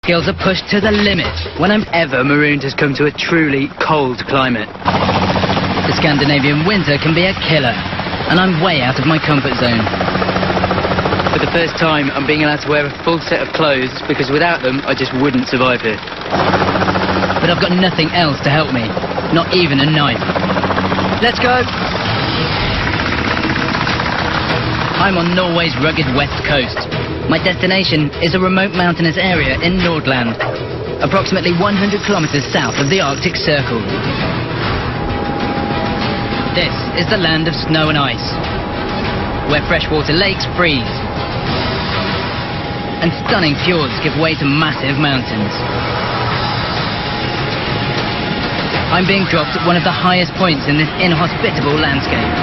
skills are pushed to the limit when I'm ever marooned has come to a truly cold climate. The Scandinavian winter can be a killer, and I'm way out of my comfort zone. For the first time, I'm being allowed to wear a full set of clothes because without them, I just wouldn't survive here. But I've got nothing else to help me, not even a knife. Let's go! I'm on Norway's rugged west coast. My destination is a remote mountainous area in Nordland, approximately 100 kilometers south of the Arctic Circle. This is the land of snow and ice, where freshwater lakes freeze, and stunning fjords give way to massive mountains. I'm being dropped at one of the highest points in this inhospitable landscape.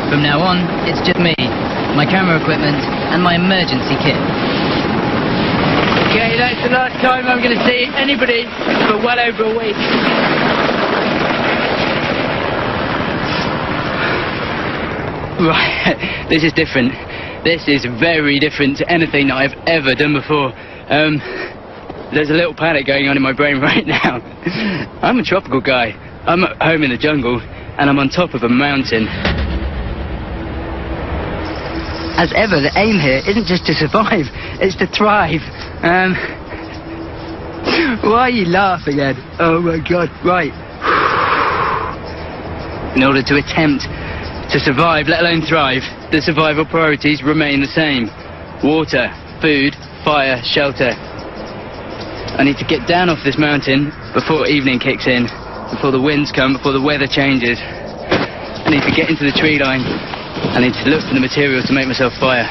From now on, it's just me, my camera equipment, and my emergency kit. Okay, that's the last time I'm going to see anybody for well over a week. Right, this is different. This is very different to anything that I've ever done before. There's a little panic going on in my brain right now. I'm a tropical guy. I'm at home in the jungle, and I'm on top of a mountain. As ever, the aim here isn't just to survive, it's to thrive. Why are you laughing, Ed? Oh my God, right. In order to attempt to survive, let alone thrive, the survival priorities remain the same. Water, food, fire, shelter. I need to get down off this mountain before evening kicks in, before the winds come, before the weather changes. I need to get into the tree line. I need to look for the material to make myself fire.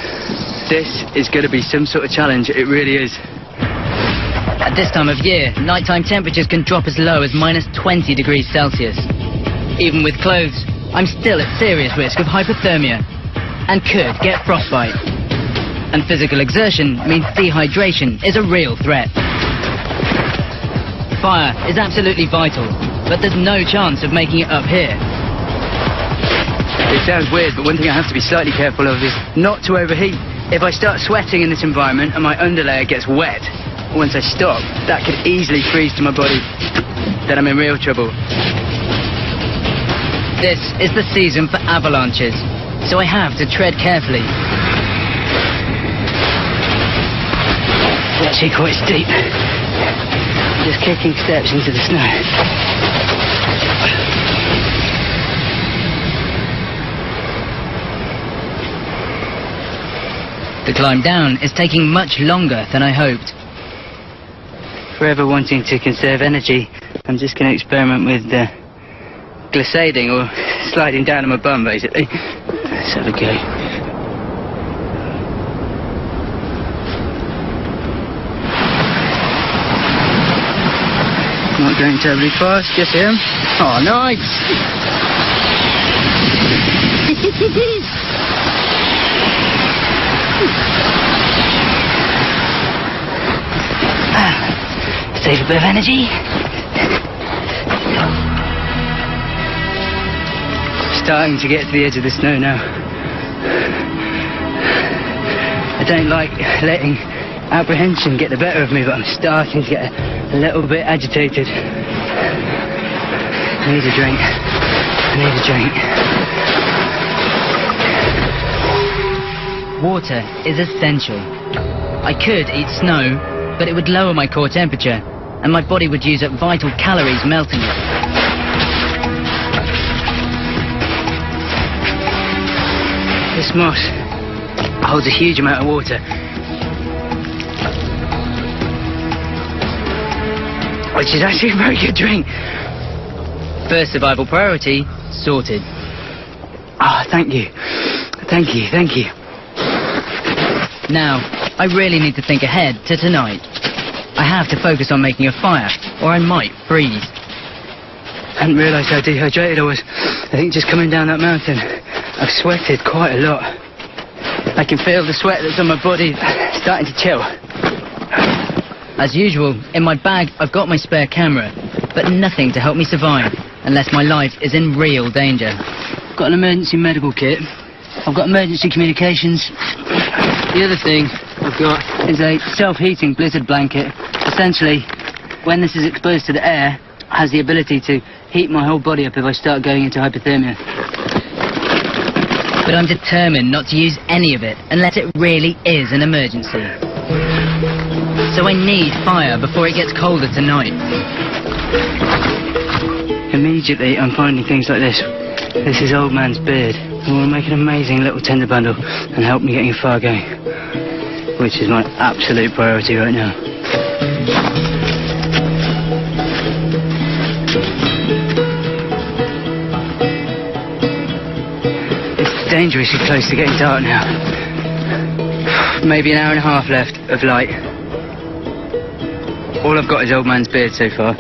This is going to be some sort of challenge, it really is. At this time of year, nighttime temperatures can drop as low as -20 degrees Celsius. Even with clothes, I'm still at serious risk of hypothermia and could get frostbite. And physical exertion means dehydration is a real threat. Fire is absolutely vital, but there's no chance of making it up here. It sounds weird, but one thing I have to be slightly careful of is not to overheat. If I start sweating in this environment and my underlayer gets wet, once I stop, that could easily freeze to my body. Then I'm in real trouble. This is the season for avalanches, so I have to tread carefully. It's actually quite steep. Just kicking steps into the snow. The climb down is taking much longer than I hoped. Forever wanting to conserve energy, I'm just going to experiment with glissading or sliding down on my bum, basically. Let's have a go. Not going terribly fast, just him. Oh, nice! Save a bit of energy. Starting to get to the edge of the snow now. I don't like letting apprehension get the better of me, but I'm starting to get a little bit agitated. I need a drink. I need a drink. Water is essential. I could eat snow, but it would lower my core temperature, and my body would use up vital calories melting it. This moss holds a huge amount of water, which is actually a very good drink. First survival priority sorted. Ah, thank you. Thank you, thank you. Now, I really need to think ahead to tonight. I have to focus on making a fire, or I might freeze. I hadn't realised how dehydrated I was. I think just coming down that mountain, I've sweated quite a lot. I can feel the sweat that's on my body starting to chill. As usual, in my bag I've got my spare camera, but nothing to help me survive, unless my life is in real danger. I've got an emergency medical kit, I've got emergency communications. The other thing I've got is a self-heating blizzard blanket. Essentially, when this is exposed to the air, it has the ability to heat my whole body up if I start going into hypothermia. But I'm determined not to use any of it unless it really is an emergency. So I need fire before it gets colder tonight. Immediately I'm finding things like this. This is old man's beard. I want to make an amazing little tinder bundle and help me getting a fire going, which is my absolute priority right now. It's dangerously close to getting dark now. Maybe an hour and a half left of light. All I've got is old man's beard so far.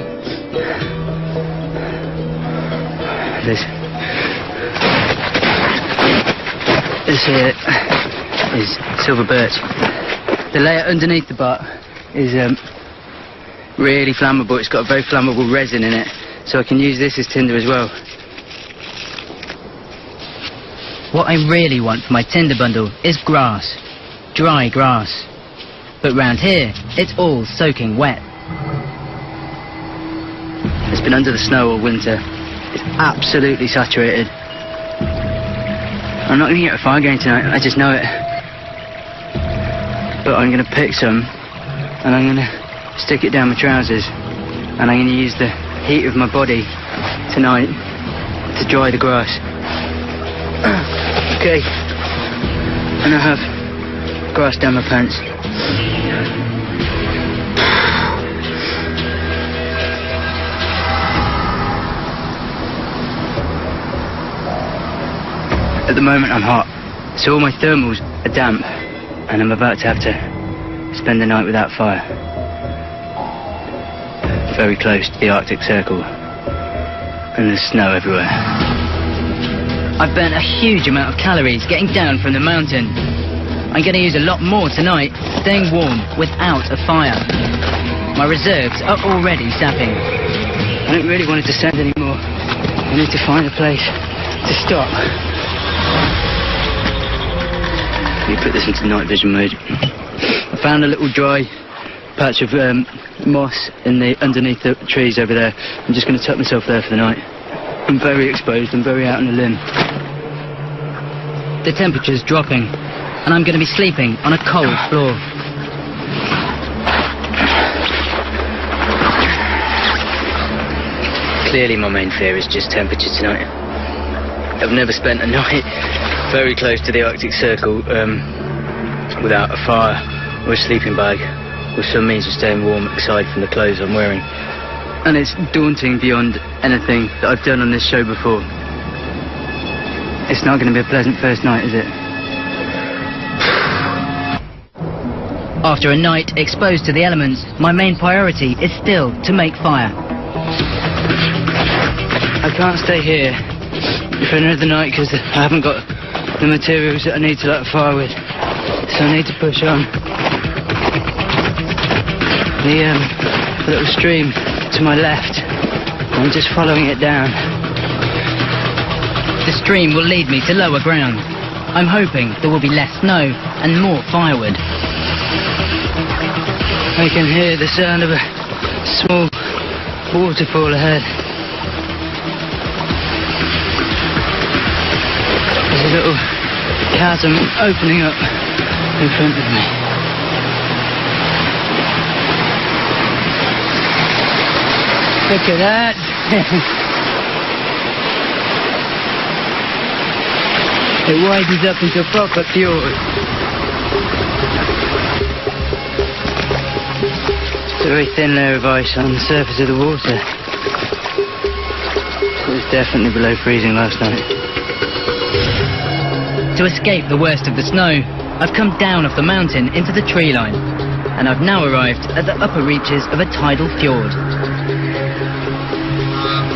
This here is silver birch. The layer underneath the butt is really flammable. It's got a very flammable resin in it, so I can use this as tinder as well. What I really want for my tinder bundle is grass. Dry grass. But round here, it's all soaking wet. It's been under the snow all winter. It's absolutely saturated. I'm not going to get a fire going tonight, I just know it. But I'm going to pick some, and I'm going to stick it down my trousers, and I'm going to use the heat of my body tonight to dry the grass. Okay. And I have grass down my pants. At the moment I'm hot, so all my thermals are damp, and I'm about to have to spend the night without fire. Very close to the Arctic Circle, and there's snow everywhere. I've burnt a huge amount of calories getting down from the mountain. I'm going to use a lot more tonight, staying warm without a fire. My reserves are already sapping. I don't really want to descend anymore. I need to find a place to stop. Let me put this into night vision mode. I found a little dry patch of moss underneath the trees over there. I'm just going to tuck myself there for the night. I'm very exposed, I'm very out on a limb. The temperature's dropping, and I'm going to be sleeping on a cold floor. Clearly my main fear is just temperature tonight. I've never spent a night very close to the Arctic Circle without a fire or a sleeping bag or some means of staying warm aside from the clothes I'm wearing. And it's daunting beyond anything that I've done on this show before. It's not going to be a pleasant first night, is it? After a night exposed to the elements, my main priority is still to make fire. I can't stay here for another night because I haven't got the materials that I need to light a fire with. So I need to push on. The little stream to my left, I'm just following it down. The stream will lead me to lower ground. I'm hoping there will be less snow and more firewood. I can hear the sound of a small waterfall ahead. There's a little chasm opening up in front of me. Look at that. It widens up into a proper fjord. It's a very thin layer of ice on the surface of the water. It was definitely below freezing last night. To escape the worst of the snow, I've come down off the mountain into the tree line, and I've now arrived at the upper reaches of a tidal fjord.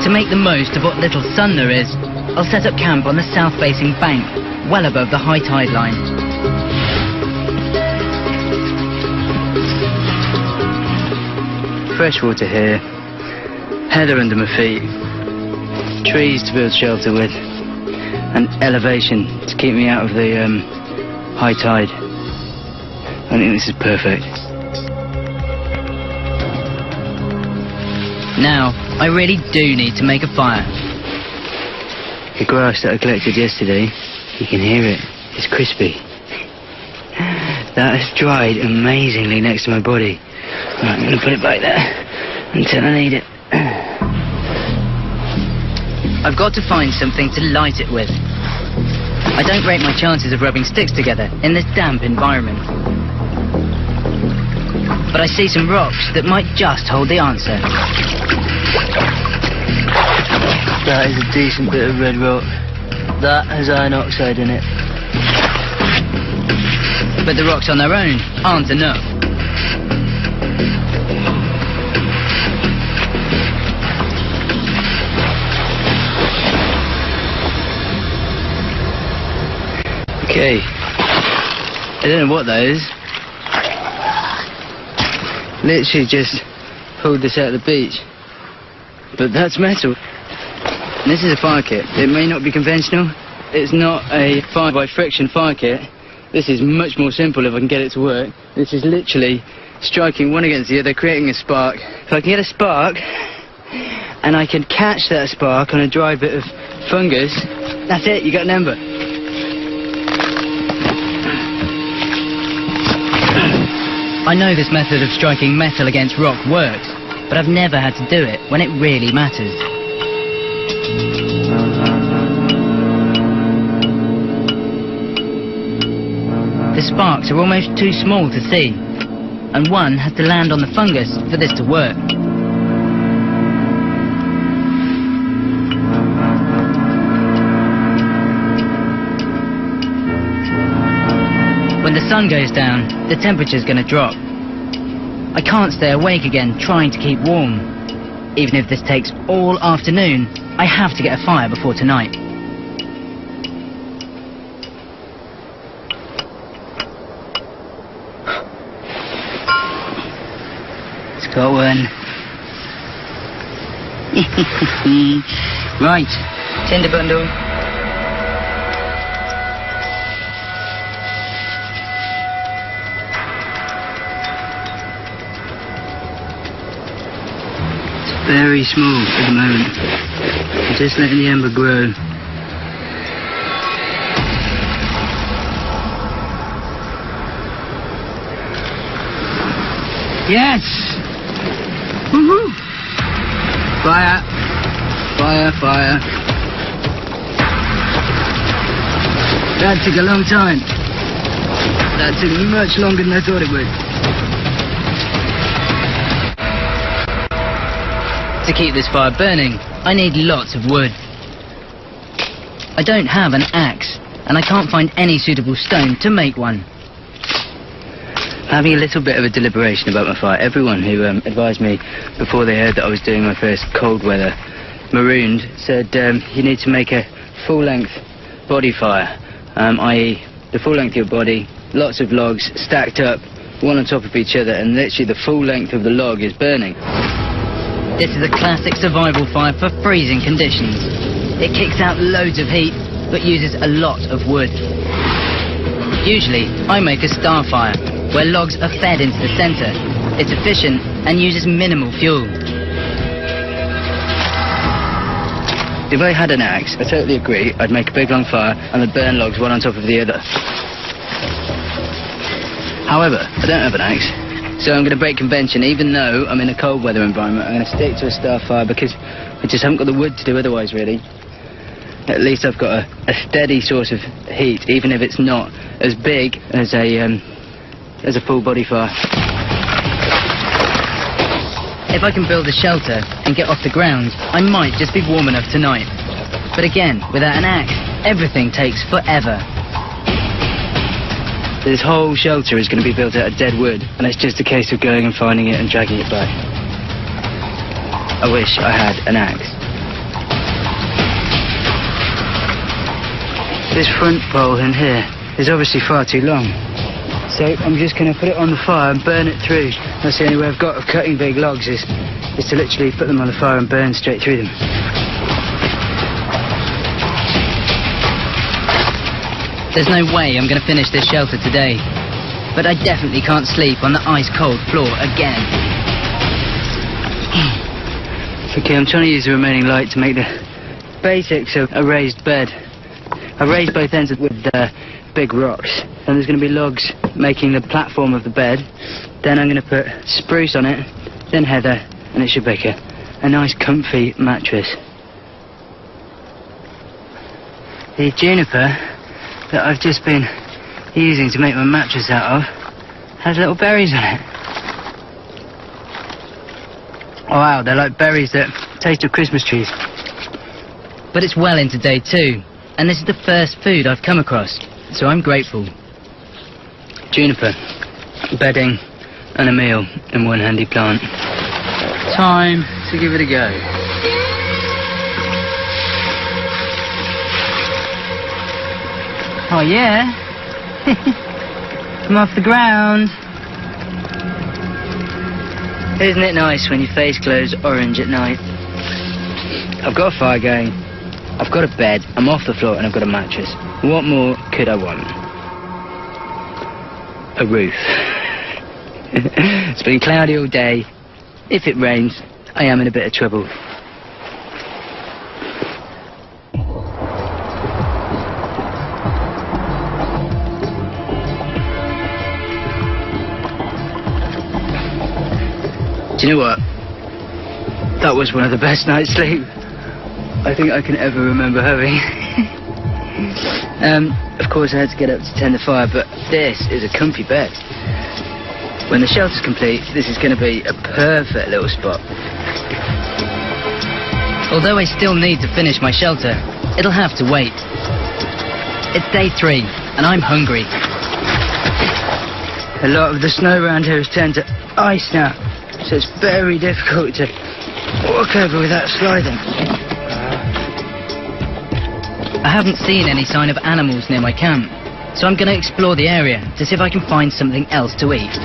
To make the most of what little sun there is, I'll set up camp on the south-facing bank, well above the high tide line. Fresh water here, heather under my feet, trees to build shelter with, and elevation to keep me out of the high tide. I think this is perfect. Now, I really do need to make a fire. The grass that I collected yesterday, you can hear it. It's crispy. That has dried amazingly next to my body. Right, I'm going to put it back there until I need it. I've got to find something to light it with. I don't rate my chances of rubbing sticks together in this damp environment. But I see some rocks that might just hold the answer. That is a decent bit of red rock. That has iron oxide in it. But the rocks on their own aren't enough. Okay. I don't know what that is. Literally just pulled this out of the beach. But that's metal. And this is a fire kit. It may not be conventional. It's not a fire by friction fire kit. This is much more simple if I can get it to work. This is literally striking one against the other, creating a spark. If I can get a spark, and I can catch that spark on a dry bit of fungus, that's it, you got an ember. I know this method of striking metal against rock works, but I've never had to do it when it really matters. The sparks are almost too small to see, and one has to land on the fungus for this to work. When the sun goes down, the temperature's going to drop. I can't stay awake again trying to keep warm. Even if this takes all afternoon, I have to get a fire before tonight. It's got one. Right, tinder bundle. Very small at the moment. I'm just letting the ember grow. Yes! Woohoo! Fire! Fire, fire. That took a long time. That took much longer than I thought it would. To keep this fire burning, I need lots of wood. I don't have an axe, and I can't find any suitable stone to make one. Having a little bit of a deliberation about my fire. Everyone who advised me before they heard that I was doing my first cold weather marooned said you need to make a full-length body fire, i.e. the full length of your body, lots of logs stacked up, one on top of each other, and literally the full length of the log is burning. This is a classic survival fire for freezing conditions. It kicks out loads of heat, but uses a lot of wood. Usually, I make a star fire, where logs are fed into the centre. It's efficient and uses minimal fuel. If I had an axe, I totally agree, I'd make a big long fire and I'd burn logs one on top of the other. However, I don't have an axe. So I'm going to break convention. Even though I'm in a cold weather environment, I'm going to stick to a star fire because I just haven't got the wood to do otherwise, really. At least I've got a steady source of heat, even if it's not as big as a full body fire. If I can build a shelter and get off the ground, I might just be warm enough tonight. But again, without an axe, everything takes forever. This whole shelter is going to be built out of dead wood, and it's just a case of going and finding it and dragging it back. I wish I had an axe. This front pole in here is obviously far too long, so I'm just going to put it on the fire and burn it through. That's the only way I've got of cutting big logs is to literally put them on the fire and burn straight through them. There's no way I'm going to finish this shelter today. But I definitely can't sleep on the ice-cold floor again. Okay, I'm trying to use the remaining light to make the basics of a raised bed. I raised both ends with big rocks, and there's going to be logs making the platform of the bed. Then I'm going to put spruce on it, then heather, and it should make a nice comfy mattress. The juniper that I've just been using to make my mattress out of has little berries on it. Oh wow, they're like berries that taste of Christmas trees. But it's well into day 2, and this is the first food I've come across, so I'm grateful. Juniper, bedding, and a meal in one handy plant. Time to give it a go. Oh yeah? I'm off the ground. Isn't it nice when your face glows orange at night? I've got a fire going, I've got a bed, I'm off the floor, and I've got a mattress. What more could I want? A roof. It's been cloudy all day. If it rains, I am in a bit of trouble. Do you know what? That was one of the best night's sleep I think I can ever remember having. Of course I had to get up to tend the fire, but this is a comfy bed. When the shelter's complete, this is going to be a perfect little spot. Although I still need to finish my shelter, it'll have to wait. It's day 3, and I'm hungry. A lot of the snow around here has turned to ice now, so it's very difficult to walk over without sliding. I haven't seen any sign of animals near my camp, so I'm going to explore the area to see if I can find something else to eat.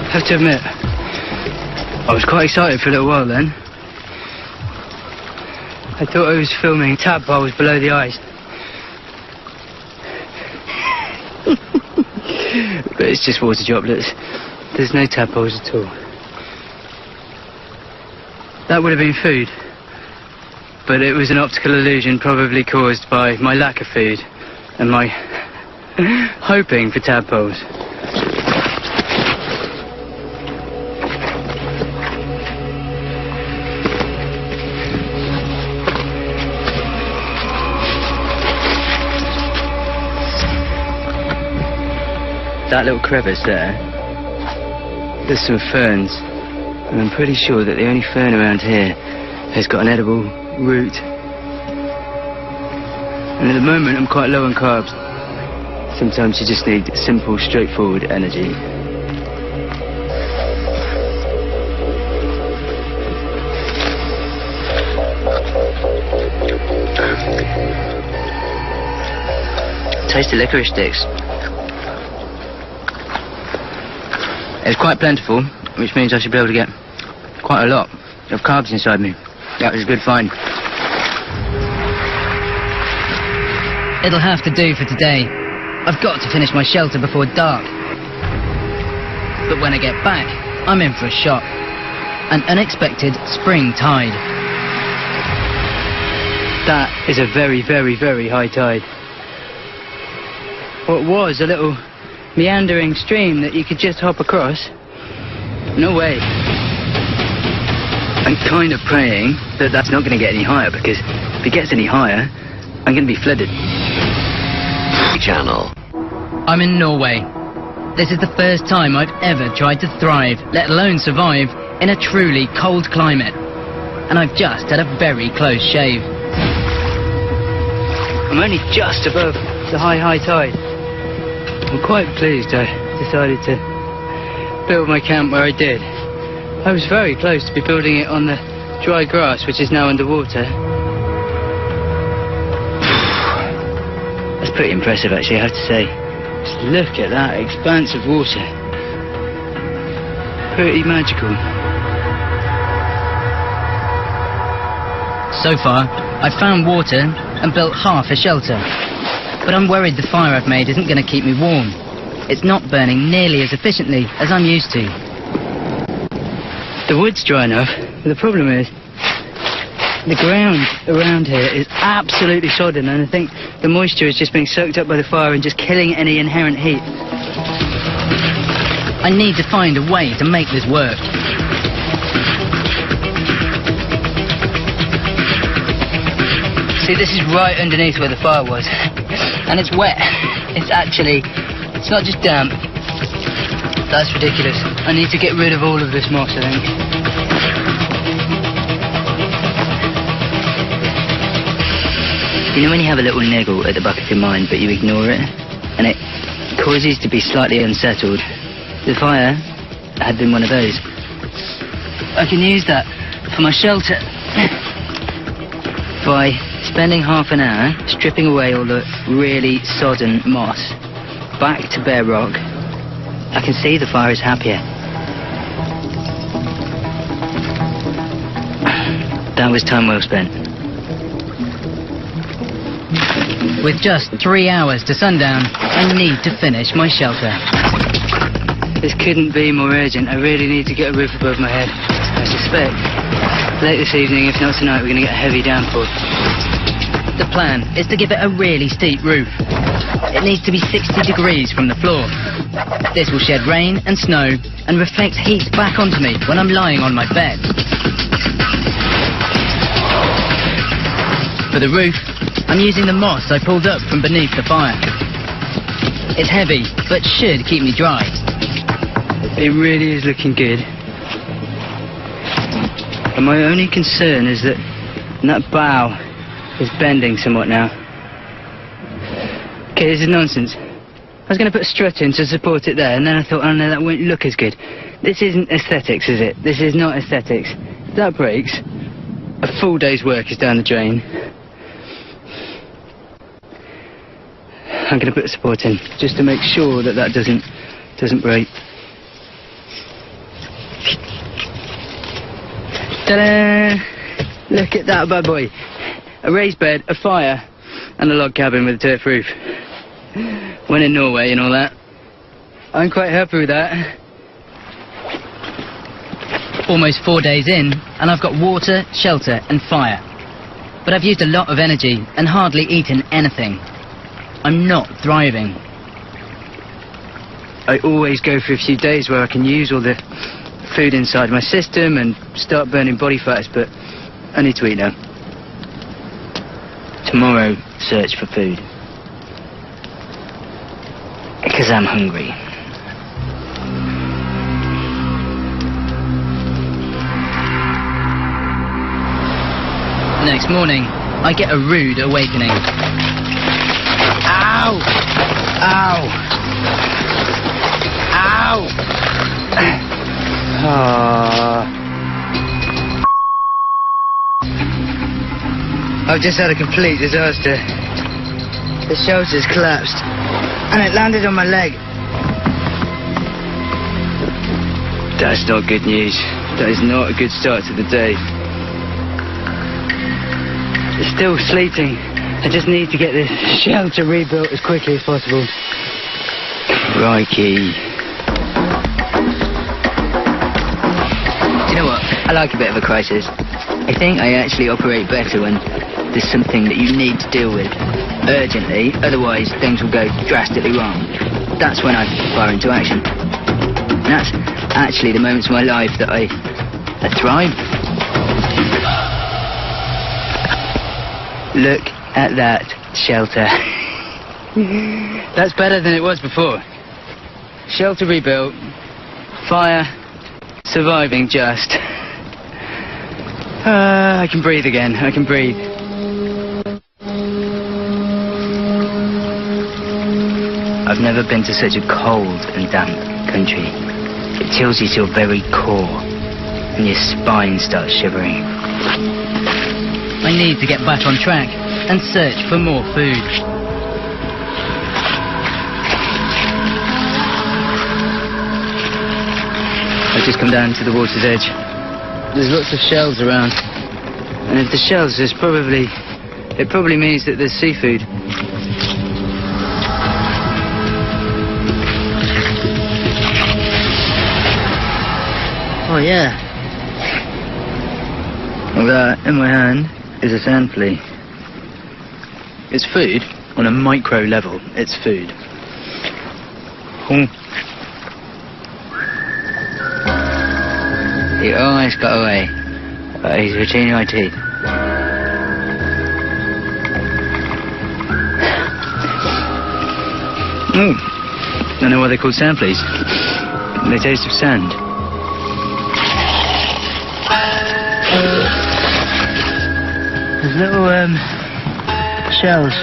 I have to admit, I was quite excited for a little while then. I thought I was filming tadpoles below the ice. But it's just water droplets. There's no tadpoles at all. That would have been food, but it was an optical illusion probably caused by my lack of food and my hoping for tadpoles. That little crevice there, there's some ferns, and I'm pretty sure that the only fern around here has got an edible root. And at the moment I'm quite low on carbs. Sometimes you just need simple, straightforward energy. Taste the licorice sticks. It's quite plentiful, which means I should be able to get quite a lot of carbs inside me. That was a good find. It'll have to do for today. I've got to finish my shelter before dark. But when I get back, I'm in for a shock. An unexpected spring tide. That is a very, very, very high tide. What was a little meandering stream that you could just hop across? No way. I'm kind of praying that that's not going to get any higher, because if it gets any higher, I'm going to be flooded. Channel. I'm in Norway. This is the first time I've ever tried to thrive, let alone survive, in a truly cold climate. And I've just had a very close shave. I'm only just above the high tide. I'm quite pleased I decided to build my camp where I did. I was very close to be building it on the dry grass, which is now underwater. That's pretty impressive, actually, I have to say. Just look at that expanse of water. pretty magical. So far, I've found water and built half a shelter. But I'm worried the fire I've made isn't going to keep me warm. It's not burning nearly as efficiently as I'm used to. The wood's dry enough, but the problem is the ground around here is absolutely sodden, and I think the moisture is just being soaked up by the fire and just killing any inherent heat. I need to find a way to make this work. See, this is right underneath where the fire was, and it's wet. It's not just damp. That's ridiculous. I need to get rid of all of this moss, I think. You know when you have a little niggle at the back of your mind, but you ignore it, and it causes you to be slightly unsettled? The fire had been one of those. I can use that for my shelter by spending half an hour stripping away all the really sodden moss back to bare rock. I can see the fire is happier. That was time well spent. With just 3 hours to sundown, I need to finish my shelter. This couldn't be more urgent. I really need to get a roof above my head. I suspect late this evening, if not tonight, we're going to get a heavy downpour. The plan is to give it a really steep roof. It needs to be 60 degrees from the floor. This will shed rain and snow and reflect heat back onto me when I'm lying on my bed. For the roof, I'm using the moss I pulled up from beneath the fire. It's heavy, but should keep me dry. It really is looking good. And my only concern is that bough is bending somewhat now. Okay, this is nonsense. I was going to put a strut in to support it there, and then I thought, oh no, that won't look as good. This isn't aesthetics, is it? This is not aesthetics. If that breaks, a full day's work is down the drain. I'm going to put a support in, just to make sure that doesn't break. Ta-da! Look at that bad boy. A raised bed, a fire, and a log cabin with a turf roof. When in Norway and all that. I'm quite happy with that. Almost 4 days in, and I've got water, shelter, and fire. But I've used a lot of energy and hardly eaten anything. I'm not thriving. I always go for a few days where I can use all the food inside my system and start burning body fats, but I need to eat now. Tomorrow, search for food. Because I'm hungry. Next morning, I get a rude awakening. Ow! Ow! Ow! I've just had a complete disaster. The shelter's collapsed, and it landed on my leg. That's not good news. That is not a good start to the day. It's still sleeting. I just need to get this shelter rebuilt as quickly as possible. Crikey. You know what? I like a bit of a crisis. I think I actually operate better when there's something that you need to deal with urgently, otherwise things will go drastically wrong. That's when I fire into action. And that's actually the moments of my life that I thrive. Look at that shelter. That's better than it was before. Shelter rebuilt, fire surviving just. I can breathe again, I can breathe. I've never been to such a cold and damp country. It chills you to your very core, and your spine starts shivering. I need to get back on track and search for more food. I I've just come down to the water's edge. There's lots of shells around. And if the shells, it probably means that there's seafood. Oh yeah. Well, that in my hand is a sand flea. It's food on a micro level. It's food. He almost got away. But he's retaining my teeth. I know why they're called sand fleas. They taste of sand. There's little shells.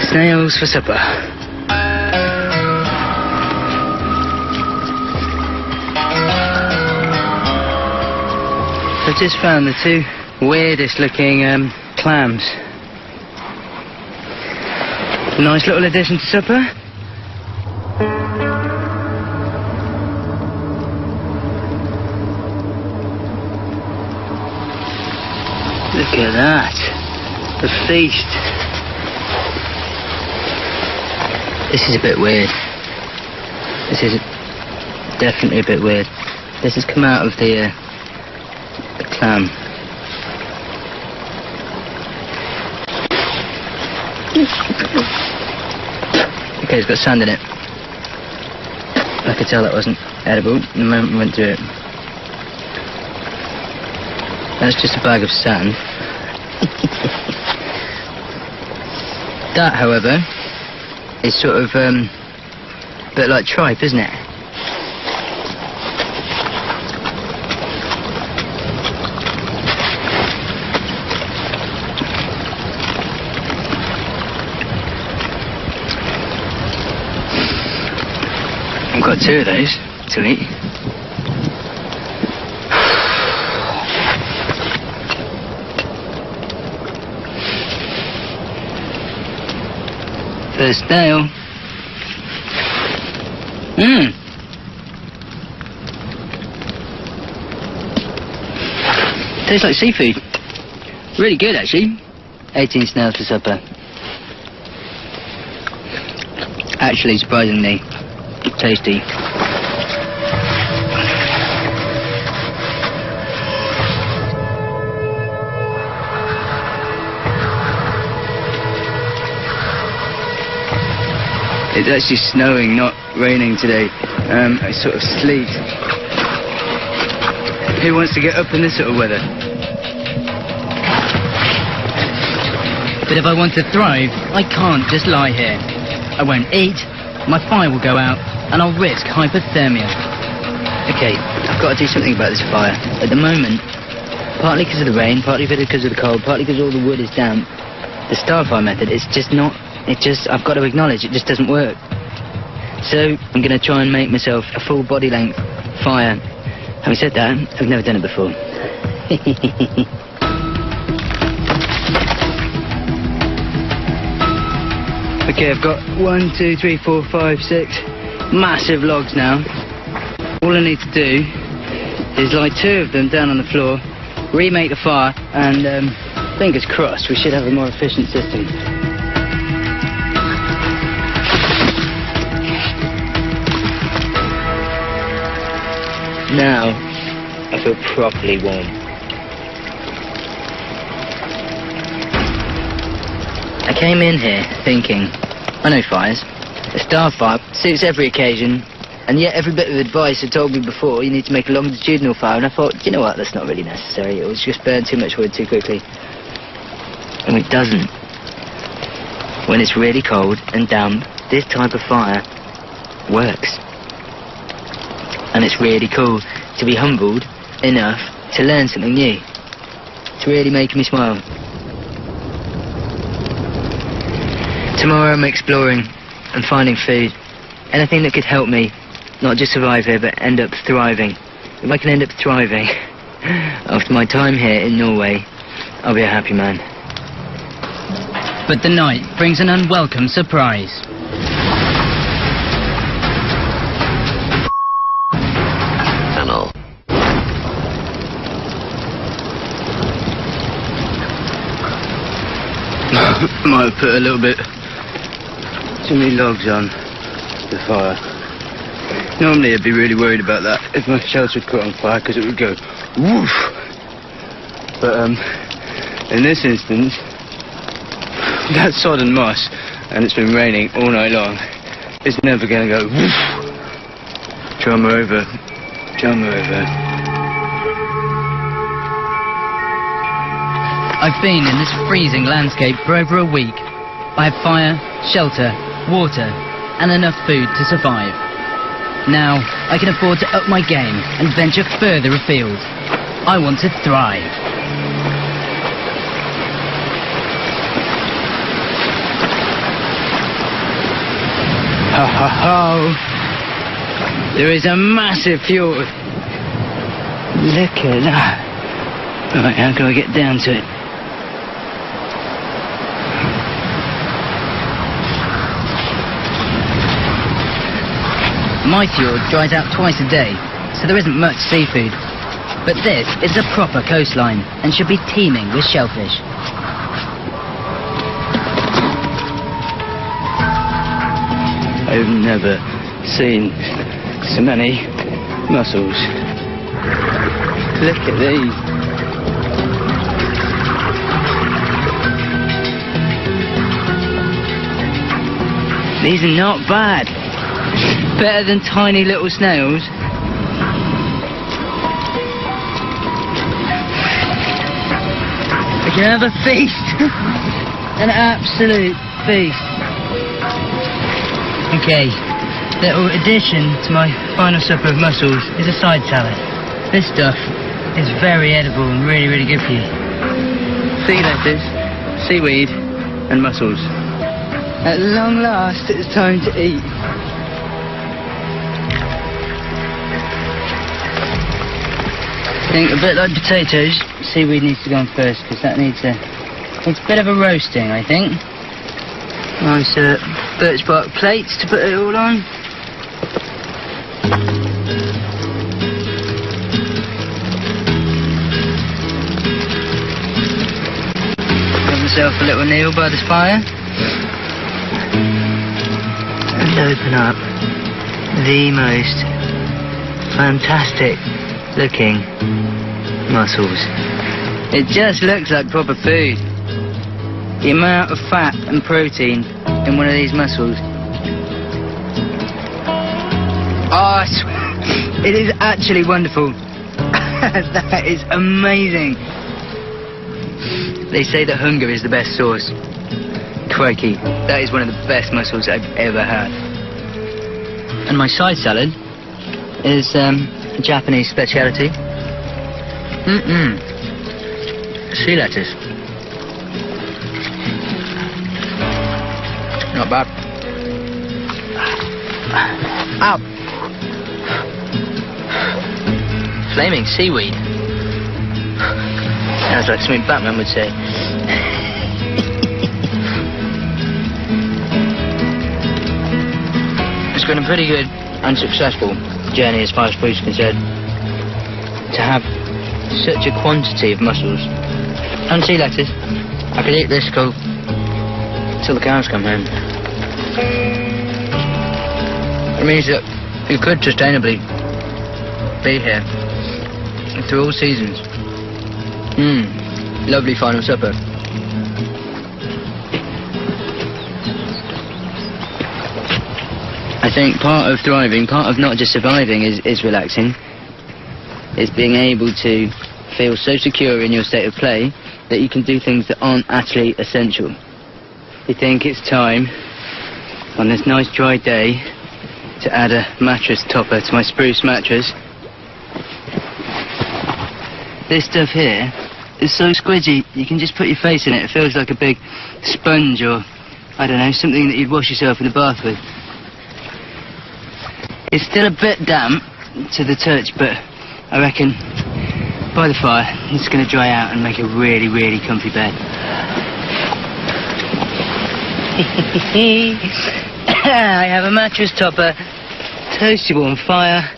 Snails for supper. I've just found the two weirdest looking clams. Nice little addition to supper. Look at that. The feast. This is a bit weird. This is definitely a bit weird. This has come out of the clam. Okay, it's got sand in it. I could tell that wasn't edible the moment we went through it. That's just a bag of sand. That, however, is sort of a bit like tripe, isn't it? I've got two of those to eat. First snail. Tastes like seafood. Really good, actually. 18 snails for supper. Actually, surprisingly tasty. It's actually snowing, not raining today. It's sort of sleet. Who wants to get up in this sort of weather? But if I want to thrive, I can't just lie here. I won't eat, my fire will go out, and I'll risk hypothermia. Okay, I've got to do something about this fire. At the moment, partly because of the rain, partly because of the cold, partly because all the wood is damp, the starfire method is just not... I've got to acknowledge, it just doesn't work. So, I'm going to try and make myself a full body length fire. Having said that, I've never done it before. Okay, I've got 1, 2, 3, 4, 5, 6 massive logs now. All I need to do is light 2 of them down on the floor, remake the fire, and fingers crossed we should have a more efficient system. Now, I feel properly warm. I came in here thinking, I know fires. A starfire suits every occasion, and yet every bit of advice had told me before, you need to make a longitudinal fire, and I thought, you know what, that's not really necessary. It will just burn too much wood too quickly. And it doesn't. When it's really cold and damp, this type of fire works. And it's really cool to be humbled enough to learn something new. It's really making me smile. Tomorrow I'm exploring and finding food. Anything that could help me not just survive here, but end up thriving. If I can end up thriving after my time here in Norway, I'll be a happy man. But the night brings an unwelcome surprise. Might have put a little bit too many logs on the fire. Normally I'd be really worried about that if my shelter had caught on fire, because it would go woof. But in this instance, that's sodden moss, and it's been raining all night long. It's never going to go woof. Drama over. Drama over. I've been in this freezing landscape for over a week. I have fire, shelter, water, and enough food to survive. Now, I can afford to up my game and venture further afield. I want to thrive. Ho ho ho! There is a massive fjord. Look at that. Right, how can I get down to it? My fjord dries out twice a day, so there isn't much seafood. But this is a proper coastline and should be teeming with shellfish. I've never seen so many mussels. Look at these. These are not bad. Better than tiny little snails. We can have a feast. An absolute feast. Okay, little addition to my final supper of mussels is a side salad. This stuff is very edible and really, really good for you. Sea lettuce, seaweed and mussels. At long last, it's time to eat. I think a bit like potatoes, seaweed needs to go on first, because that needs a bit of a roasting, I think. Nice birch bark plates to put it all on. Have myself a little meal by the fire. And open up the most fantastic looking mussels. It just looks like proper food. The amount of fat and protein in one of these mussels. Oh, I swear, it is actually wonderful. That is amazing. They say that hunger is the best sauce. Crikey, that is one of the best mussels I've ever had. And my side salad is a Japanese speciality. Sea lettuce. Not bad. Ow! Flaming seaweed. Sounds like something Batman would say. It's been a pretty good and successful journey as far as food's concerned. To have such a quantity of mussels and sea lettuce. I could eat this till the cows come home. It means that you could sustainably be here through all seasons. Lovely final supper. I think part of thriving, part of not just surviving is relaxing. It's being able to feel so secure in your state of play that you can do things that aren't actually essential. You think it's time, on this nice dry day, to add a mattress topper to my spruce mattress. This stuff here is so squidgy, you can just put your face in it. It feels like a big sponge or, I don't know, something that you'd wash yourself in the bath with. It's still a bit damp to the touch, but I reckon by the fire it's going to dry out and make a really, really comfy bed. I have a mattress topper, toastable on fire,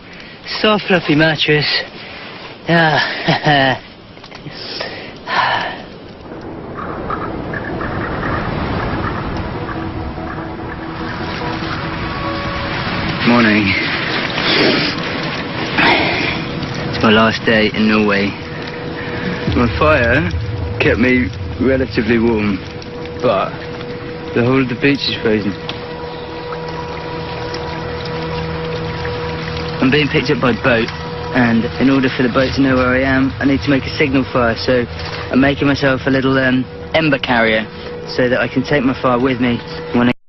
soft fluffy mattress. Morning. It's my last day in Norway. My fire kept me relatively warm, but the whole of the beach is frozen. I'm being picked up by boat, and in order for the boat to know where I am, I need to make a signal fire, so I'm making myself a little ember carrier so that I can take my fire with me when I